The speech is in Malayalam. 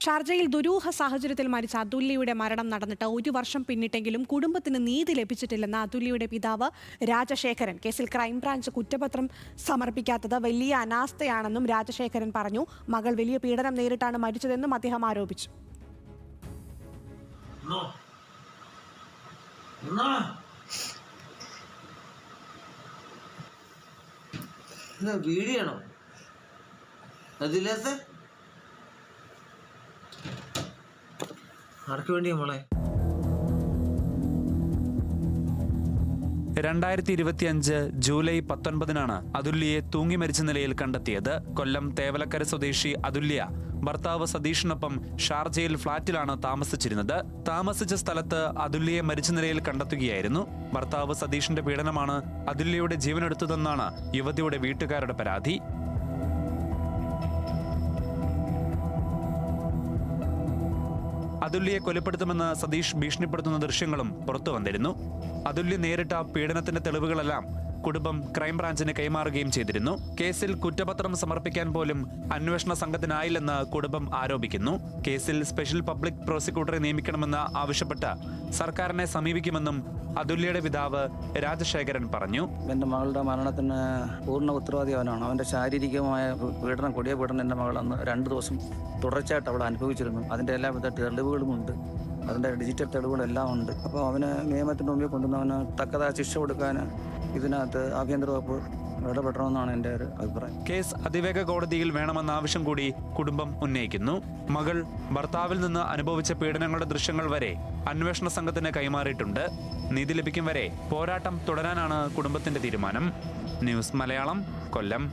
ഷാർജയിൽ ദുരൂഹ സാഹചര്യത്തിൽ മരിച്ച അതുല്യയുടെ മരണം നടന്നിട്ട് 1 വർഷം പിന്നിട്ടെങ്കിലും കുടുംബത്തിന് നീതി ലഭിച്ചിട്ടില്ലെന്ന അതുല്യയുടെ പിതാവ് രാജശേഖരൻ കേസിൽ ക്രൈംബ്രാഞ്ച് കുറ്റപത്രം സമർപ്പിക്കാത്തത് വലിയ അനാസ്ഥയാണെന്നും രാജശേഖരൻ പറഞ്ഞു. മകൾ വലിയ പീഡനം നേരിട്ടാണ് മരിച്ചതെന്നും അദ്ദേഹം ആരോപിച്ചു. വീടിയാണോ അതില്ലാത്ത ആർക്ക് വേണ്ടിയാ മോളെ? 2025 ജൂലൈ 19 അതുല്യയെ തൂങ്ങി മരിച്ച നിലയിൽ കണ്ടെത്തിയത്. കൊല്ലം തേവലക്കര സ്വദേശി അതുല്യ ഭർത്താവ് സതീഷിനൊപ്പം ഷാർജയിൽ ഫ്ളാറ്റിലാണ് താമസിച്ചിരുന്നത്. താമസിച്ച സ്ഥലത്ത് അതുല്യയെ മരിച്ച നിലയിൽ കണ്ടെത്തുകയായിരുന്നു. ഭർത്താവ് സതീഷിന്റെ പീഡനമാണ് അതുല്യയുടെ ജീവനെടുത്തതെന്നാണ് യുവതിയുടെ വീട്ടുകാരുടെ പരാതി. അതുല്യയെ കൊലപ്പെടുത്തുമെന്ന് സതീഷ് ഭീഷണിപ്പെടുത്തുന്ന ദൃശ്യങ്ങളും പുറത്തു വന്നിരുന്നു. അതുല്യ നേരിട്ട പീഡനത്തിന്റെ തെളിവുകളെല്ലാം കുടുംബം ക്രൈംബ്രാഞ്ചിന് കൈമാറുകയും ചെയ്തിരുന്നു. കേസിൽ കുറ്റപത്രം സമർപ്പിക്കാൻ പോലും അന്വേഷണ സംഘത്തിനായില്ലെന്ന് കുടുംബം ആരോപിക്കുന്നു. കേസിൽ സ്പെഷ്യൽ പബ്ലിക് പ്രോസിക്യൂട്ടറെ നിയമിക്കണമെന്ന് ആവശ്യപ്പെട്ട് സർക്കാരിനെ സമീപിക്കുമെന്നും അതുല്യയുടെ പിതാവ് രാജശേഖരൻ പറഞ്ഞു. എൻ്റെ മകളുടെ മരണത്തിന് പൂർണ്ണ ഉത്തരവാദി അവനാണ്. അവൻ്റെ ശാരീരികമായ പീഡനം, കൊടിയ പീഡനം എൻ്റെ മകൾ അന്ന് 2 ദിവസം തുടർച്ചയായിട്ട് അവിടെ അനുഭവിച്ചിരുന്നു. അതിൻ്റെ എല്ലാവിധ തെളിവുകളുമുണ്ട്, അതിൻ്റെ ഡിജിറ്റൽ തെളിവുകളെല്ലാം ഉണ്ട്. അപ്പോൾ അവന് നിയമത്തിന് മുമ്പിൽ കൊണ്ടുവന്നവന് തക്കതായ ശിക്ഷ കൊടുക്കാൻ ഇതിനകത്ത് ആഭ്യന്തര വകുപ്പ് ഇടപെടണമെന്നാണ് എൻ്റെ ഒരു അഭിപ്രായം. കേസ് അതിവേഗ കോടതിയിൽ വേണമെന്ന ആവശ്യം കൂടി കുടുംബം ഉന്നയിക്കുന്നു. മകൾ ഭർത്താവിൽ നിന്ന് അനുഭവിച്ച പീഡനങ്ങളുടെ ദൃശ്യങ്ങൾ വരെ അന്വേഷണ സംഘത്തിന് കൈമാറിയിട്ടുണ്ട്. നീതി ലഭിക്കും വരെ പോരാട്ടം തുടരാനാണ് കുടുംബത്തിന്റെ തീരുമാനം. ന്യൂസ് മലയാളം, കൊല്ലം.